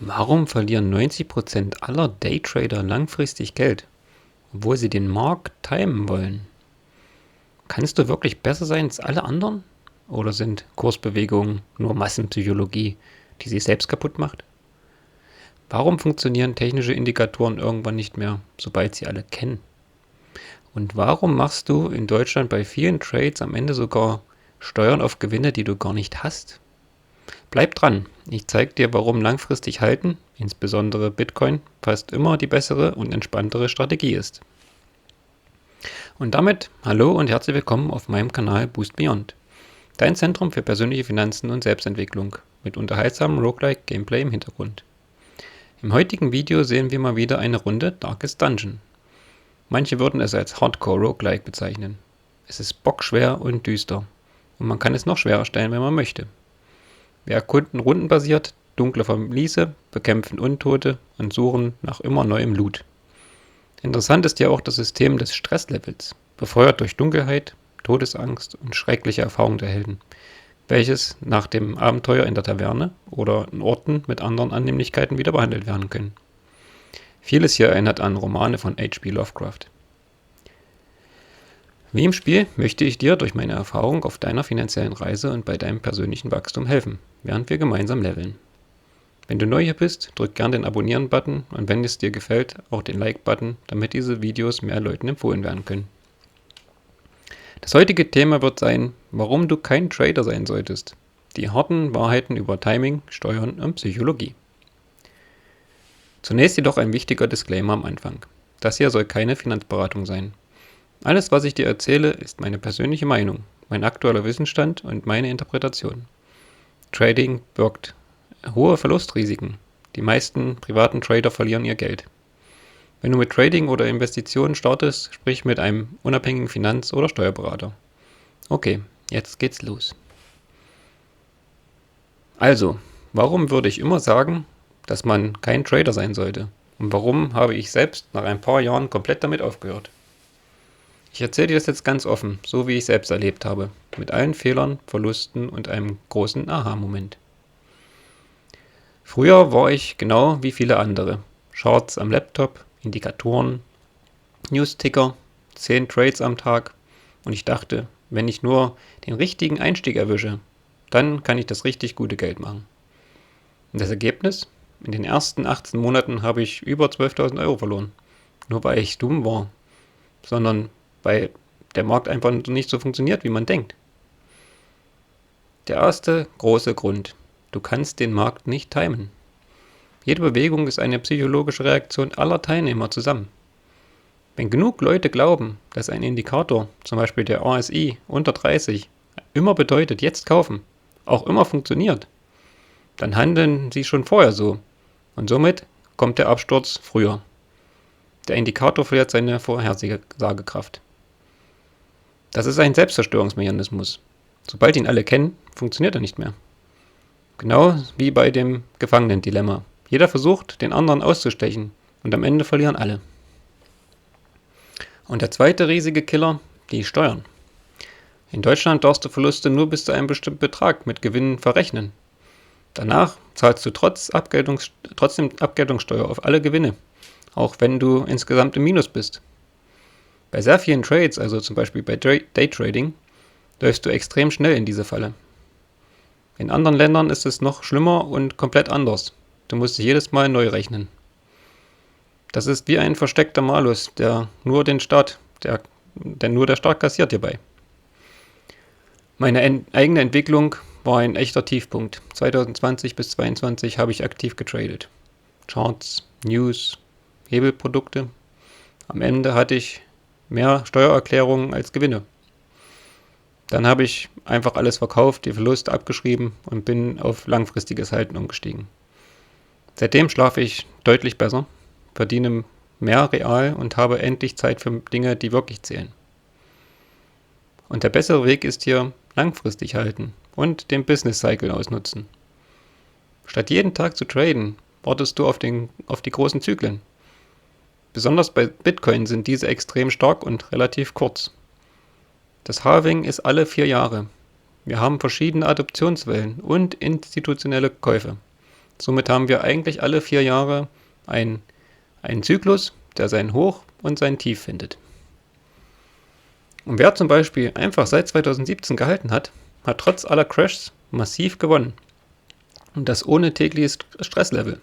Warum verlieren 90% aller Daytrader langfristig Geld, obwohl sie den Markt timen wollen? Kannst du wirklich besser sein als alle anderen? Oder sind Kursbewegungen nur Massenpsychologie, die sich selbst kaputt macht? Warum funktionieren technische Indikatoren irgendwann nicht mehr, sobald sie alle kennen? Und warum machst du in Deutschland bei vielen Trades am Ende sogar Steuern auf Gewinne, die du gar nicht hast? Bleib dran, ich zeige dir, warum langfristig halten, insbesondere Bitcoin, fast immer die bessere und entspanntere Strategie ist. Und damit hallo und herzlich willkommen auf meinem Kanal Boost Beyond, dein Zentrum für persönliche Finanzen und Selbstentwicklung mit unterhaltsamem Roguelike Gameplay im Hintergrund. Im heutigen Video sehen wir mal wieder eine Runde Darkest Dungeon. Manche würden es als Hardcore Roguelike bezeichnen. Es ist bockschwer und düster und man kann es noch schwerer stellen, wenn man möchte. Wir erkunden rundenbasiert dunkle Verliese, bekämpfen Untote und suchen nach immer neuem Loot. Interessant ist ja auch das System des Stresslevels, befeuert durch Dunkelheit, Todesangst und schreckliche Erfahrungen der Helden, welches nach dem Abenteuer in der Taverne oder in Orten mit anderen Annehmlichkeiten wieder behandelt werden können. Vieles hier erinnert an Romane von H.P. Lovecraft. Wie im Spiel möchte ich dir durch meine Erfahrung auf deiner finanziellen Reise und bei deinem persönlichen Wachstum helfen, während wir gemeinsam leveln. Wenn du neu hier bist, drück gern den Abonnieren-Button und wenn es dir gefällt, auch den Like-Button, damit diese Videos mehr Leuten empfohlen werden können. Das heutige Thema wird sein, warum du kein Trader sein solltest. Die harten Wahrheiten über Timing, Steuern und Psychologie. Zunächst jedoch ein wichtiger Disclaimer am Anfang. Das hier soll keine Finanzberatung sein. Alles, was ich dir erzähle, ist meine persönliche Meinung, mein aktueller Wissensstand und meine Interpretation. Trading birgt hohe Verlustrisiken. Die meisten privaten Trader verlieren ihr Geld. Wenn du mit Trading oder Investitionen startest, sprich mit einem unabhängigen Finanz- oder Steuerberater. Okay, jetzt geht's los. Also, warum würde ich immer sagen, dass man kein Trader sein sollte? Und warum habe ich selbst nach ein paar Jahren komplett damit aufgehört? Ich erzähle dir das jetzt ganz offen, so wie ich selbst erlebt habe, mit allen Fehlern, Verlusten und einem großen Aha-Moment. Früher war ich genau wie viele andere. Charts am Laptop, Indikatoren, News-Ticker, 10 Trades am Tag und ich dachte, wenn ich nur den richtigen Einstieg erwische, dann kann ich das richtig gute Geld machen. Und das Ergebnis? In den ersten 18 Monaten habe ich über 12.000 Euro verloren. Nur weil ich dumm war, sondern weil der Markt einfach nicht so funktioniert, wie man denkt. Der erste große Grund: Du kannst den Markt nicht timen. Jede Bewegung ist eine psychologische Reaktion aller Teilnehmer zusammen. Wenn genug Leute glauben, dass ein Indikator, zum Beispiel der RSI unter 30, immer bedeutet jetzt kaufen, auch immer funktioniert, dann handeln sie schon vorher so und somit kommt der Absturz früher. Der Indikator verliert seine Vorhersagekraft. Das ist ein Selbstzerstörungsmechanismus. Sobald ihn alle kennen, funktioniert er nicht mehr. Genau wie bei dem Gefangenendilemma. Jeder versucht, den anderen auszustechen und am Ende verlieren alle. Und der zweite riesige Killer, die Steuern. In Deutschland darfst du Verluste nur bis zu einem bestimmten Betrag mit Gewinnen verrechnen. Danach zahlst du trotzdem Abgeltungssteuer auf alle Gewinne, auch wenn du insgesamt im Minus bist. Bei sehr vielen Trades, also zum Beispiel bei Daytrading, läufst du extrem schnell in diese Falle. In anderen Ländern ist es noch schlimmer und komplett anders. Du musst dich jedes Mal neu rechnen. Das ist wie ein versteckter Malus, der nur der Staat kassiert hierbei. Meine eigene Entwicklung war ein echter Tiefpunkt. 2020 bis 2022 habe ich aktiv getradet. Charts, News, Hebelprodukte. Am Ende hatte ich mehr Steuererklärungen als Gewinne. Dann habe ich einfach alles verkauft, die Verluste abgeschrieben und bin auf langfristiges Halten umgestiegen. Seitdem schlafe ich deutlich besser, verdiene mehr real und habe endlich Zeit für Dinge, die wirklich zählen. Und der bessere Weg ist hier langfristig halten und den Business Cycle ausnutzen. Statt jeden Tag zu traden, wartest du auf die großen Zyklen. Besonders bei Bitcoin sind diese extrem stark und relativ kurz. Das Halving ist alle 4 Jahre. Wir haben verschiedene Adoptionswellen und institutionelle Käufe. Somit haben wir eigentlich alle 4 Jahre einen Zyklus, der sein Hoch und sein Tief findet. Und wer zum Beispiel einfach seit 2017 gehalten hat, hat trotz aller Crashs massiv gewonnen. Und das ohne tägliches Stresslevel.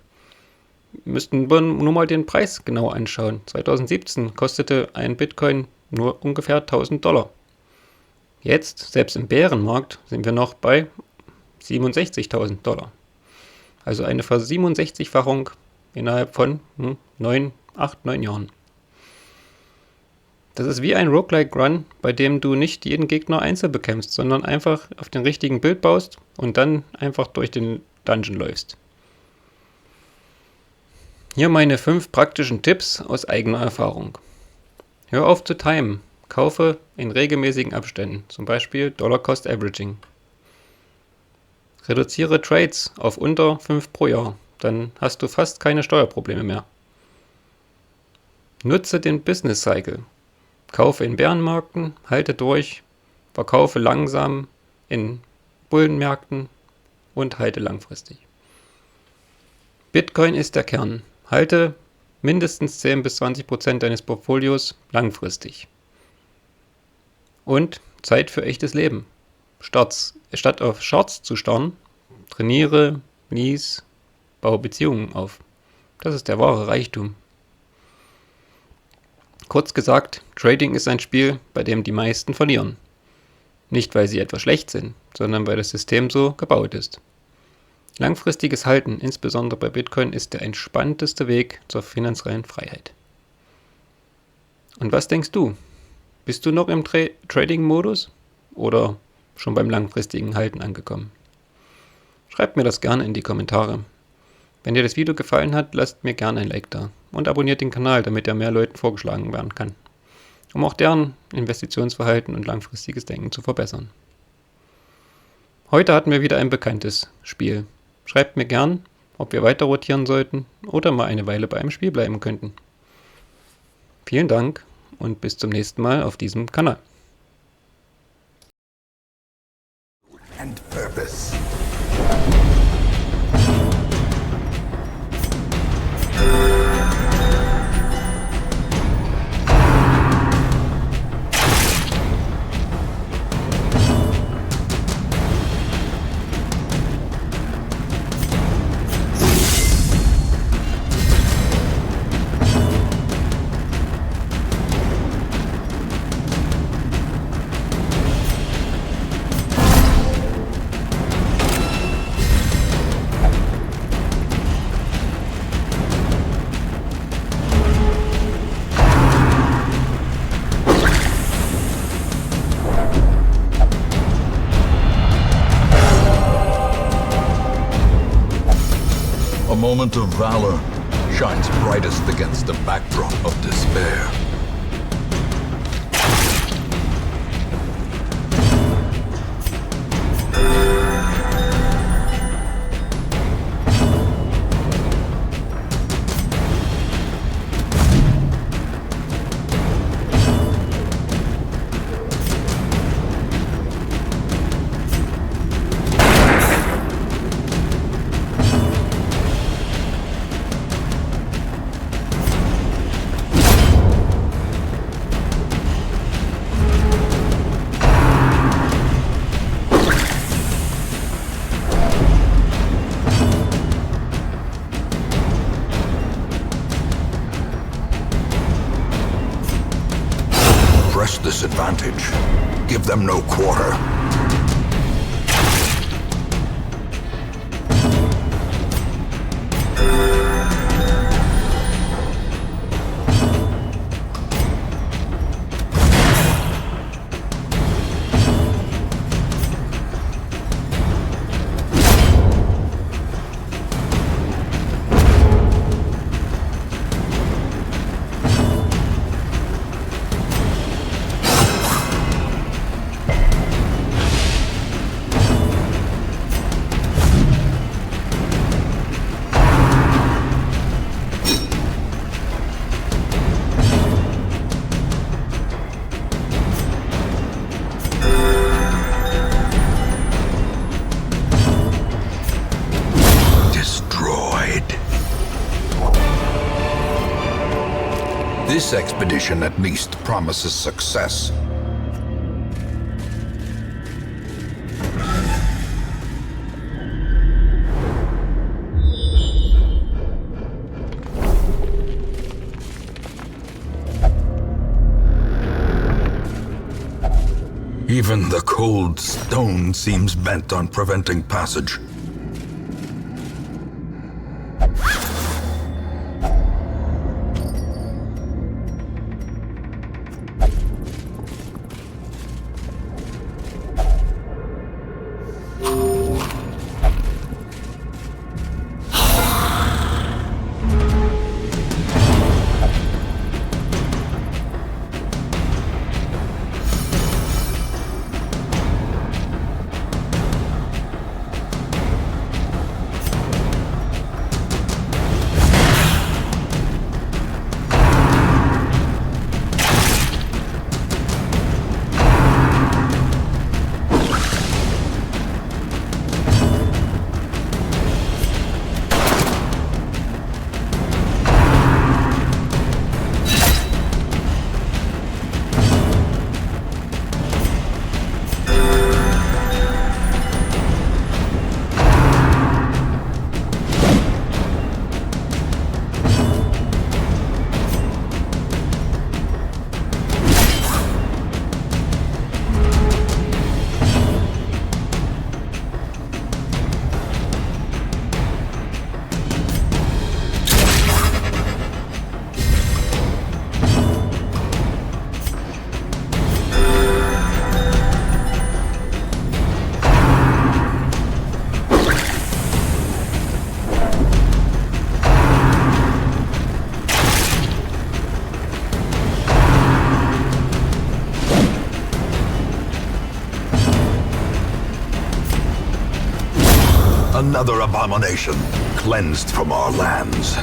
Wir müssten nur mal den Preis genau anschauen. 2017 kostete ein Bitcoin nur ungefähr $1000. Jetzt, selbst im Bärenmarkt, sind wir noch bei $67.000. Also eine Ver-67-fachung innerhalb von 9 Jahren. Das ist wie ein Roguelike Run, bei dem du nicht jeden Gegner einzeln bekämpfst, sondern einfach auf den richtigen Bild baust und dann einfach durch den Dungeon läufst. Hier meine 5 praktischen Tipps aus eigener Erfahrung. Hör auf zu timen. Kaufe in regelmäßigen Abständen, zum Beispiel Dollar Cost Averaging. Reduziere Trades auf unter 5 pro Jahr, dann hast du fast keine Steuerprobleme mehr. Nutze den Business Cycle. Kaufe in Bärenmärkten, halte durch, verkaufe langsam in Bullenmärkten und halte langfristig. Bitcoin ist der Kern. Halte mindestens 10-20% deines Portfolios langfristig. Und Zeit für echtes Leben. Statt auf Shorts zu starren, trainiere, lies, baue Beziehungen auf. Das ist der wahre Reichtum. Kurz gesagt, Trading ist ein Spiel, bei dem die meisten verlieren. Nicht, weil sie etwas schlecht sind, sondern weil das System so gebaut ist. Langfristiges Halten, insbesondere bei Bitcoin, ist der entspannteste Weg zur finanziellen Freiheit. Und was denkst du? Bist du noch im Trading-Modus oder schon beim langfristigen Halten angekommen? Schreibt mir das gerne in die Kommentare. Wenn dir das Video gefallen hat, lasst mir gerne ein Like da und abonniert den Kanal, damit er mehr Leuten vorgeschlagen werden kann, um auch deren Investitionsverhalten und langfristiges Denken zu verbessern. Heute hatten wir wieder ein bekanntes Spiel. Schreibt mir gern, ob wir weiter rotieren sollten oder mal eine Weile bei einem Spiel bleiben könnten. Vielen Dank und bis zum nächsten Mal auf diesem Kanal. And purpose. A moment of valor shines brightest against the backdrop of despair. Press this advantage. Give them no quarter. This expedition at least promises success. Even the cold stone seems bent on preventing passage. Another abomination, cleansed from our lands.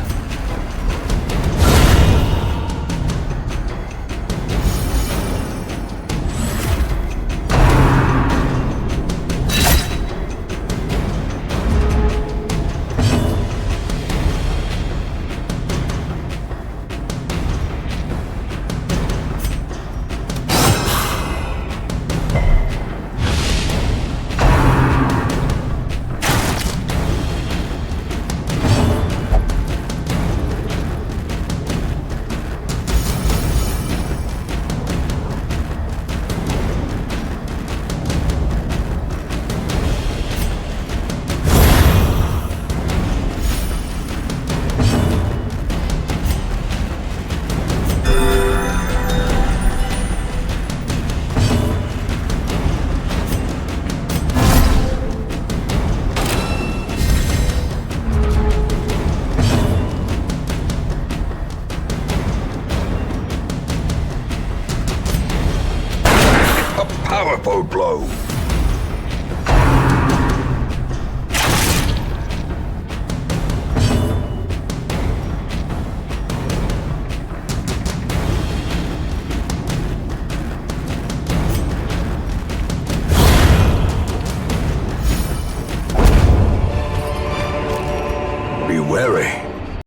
Powerful blow.